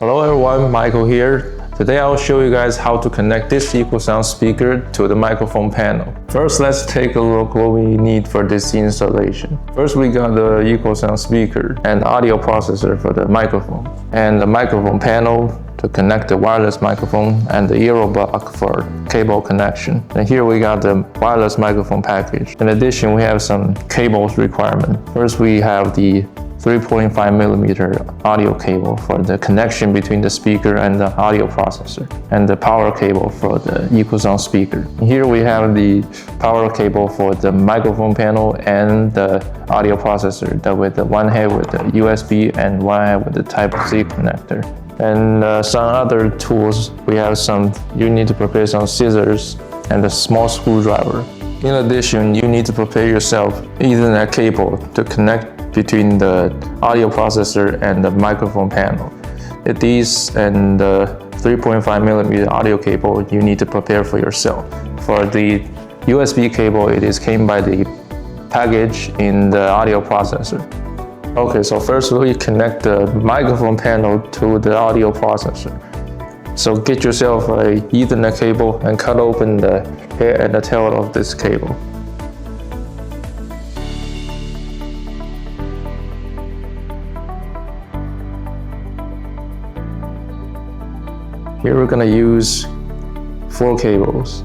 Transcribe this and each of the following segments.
Hello everyone, Michael here. Today I will show you guys how to connect this Equisound speaker to the microphone panel. First, let's take a look what we need for this installation. First, we got the Equisound speaker and audio processor for the microphone, and the microphone panel to connect the wireless microphone, and the ear block for cable connection. And here we got the wireless microphone package. In addition, we have some cables requirement. First, we have the 3.5mm audio cable for the connection between the speaker and the audio processor, and the power cable for the Equisound speaker. Here we have the power cable for the microphone panel and the audio processor, that with the one head with the USB and one head with the Type-C connector. And some other tools, you need to prepare some scissors and a small screwdriver. In addition, you need to prepare yourself Ethernet cable to connect between the audio processor and the microphone panel. These and the 3.5mm audio cable you need to prepare for yourself. For the USB cable, it came by the package in the audio processor. Okay, so first we connect the microphone panel to the audio processor. So get yourself a Ethernet cable and cut open the head and the tail of this cable. Here we're gonna use 4 cables: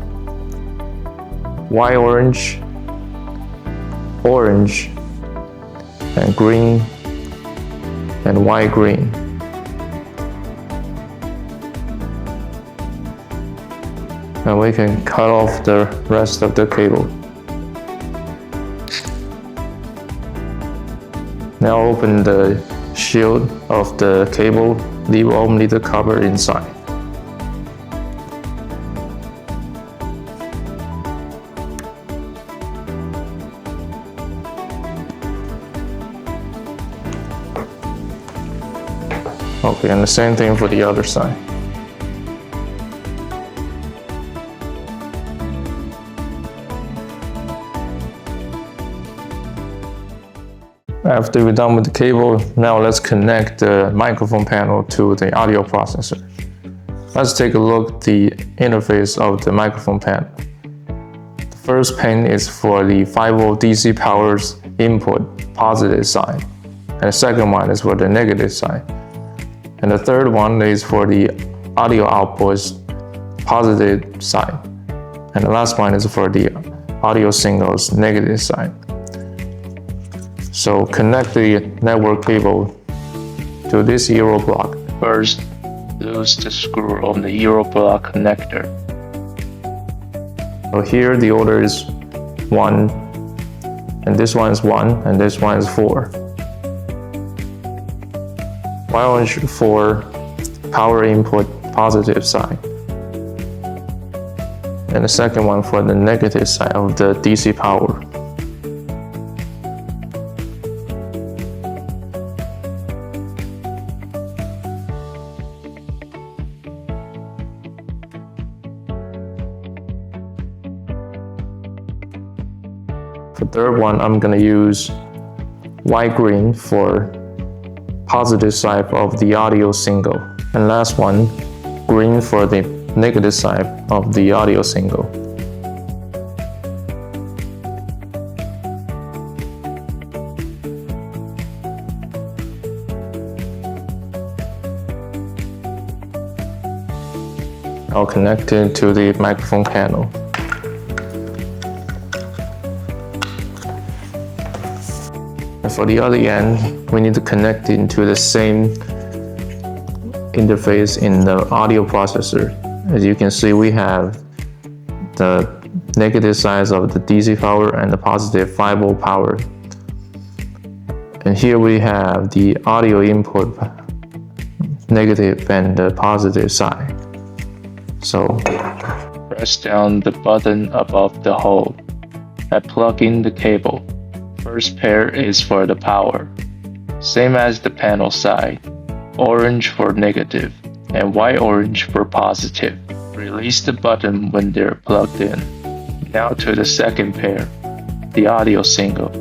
white, orange, and green, and white, green. And we can cut off the rest of the cable. Now open the shield of the cable, leave only the cover inside. Okay, and the same thing for the other side. After we're done with the cable, now let's connect the microphone panel to the audio processor. Let's take a look at the interface of the microphone panel. The first pin is for the 5V DC power's input, positive side, and the second one is for the negative side. And the third one is for the audio output's positive side. And the last one is for the audio signal's negative side. So connect the network cable to this ear block. First, loose the screw on the ear block connector. So here the order is 1, and this one is 1, and this one is 4. White, orange for power input positive side, and the second one for the negative side of the DC power. For the third one, I'm gonna use white, green for positive side of the audio signal, and last one, green for the negative side of the audio signal. I'll connect it to the microphone panel. And for the other end, we need to connect it into the same interface in the audio processor. As you can see, we have the negative sides of the DC power and the positive 5V power. And here we have the audio input, negative and the positive side. So press down the button above the hole and plug in the cable. First pair is for the power, same as the panel side, orange for negative and white-orange for positive. Release the button when they're plugged in. Now to the second pair, the audio signal.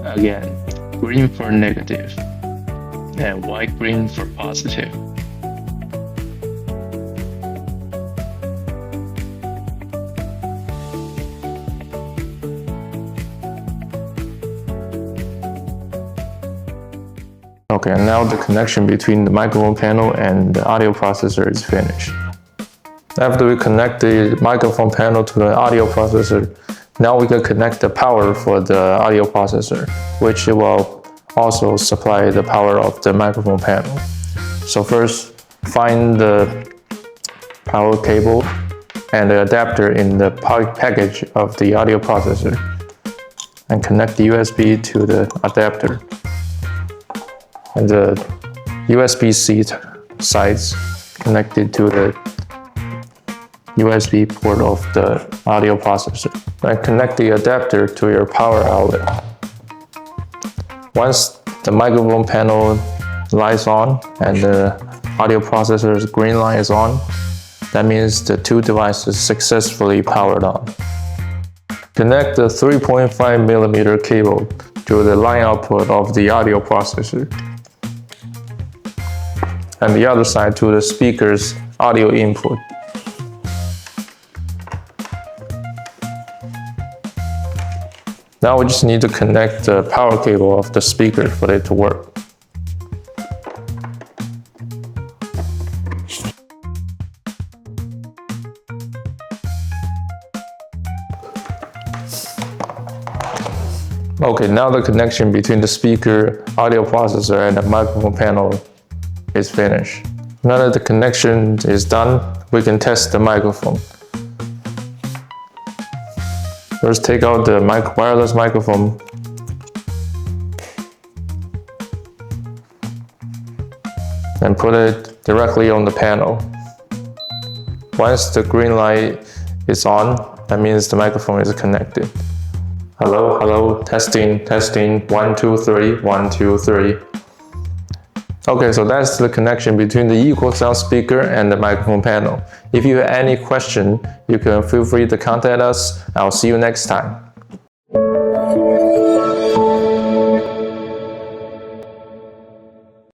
Again, green for negative and white-green for positive. Okay, and now the connection between the microphone panel and the audio processor is finished. After we connect the microphone panel to the audio processor, now we can connect the power for the audio processor, which will also supply the power of the microphone panel. So first, find the power cable and the adapter in the package of the audio processor and connect the USB to the adapter. And the USB-C sides connected to the USB port of the audio processor. And connect the adapter to your power outlet. Once the microphone panel lights on and the audio processor's green light is on, that means the two devices successfully powered on. Connect the 3.5mm cable to the line output of the audio processor, and the other side to the speaker's audio input. Now we just need to connect the power cable of the speaker for it to work. Okay, now the connection between the speaker, audio processor, and the microphone panel is finished. Now that the connection is done, we can test the microphone. First, take out the wireless microphone. And put it directly on the panel. Once the green light is on, that means the microphone is connected. Hello, hello, testing, testing, 1, 2, 3, 1, 2, 3. Okay, so that's the connection between the Equisound speaker and the microphone panel. If you have any question, you can feel free to contact us. I'll see you next time.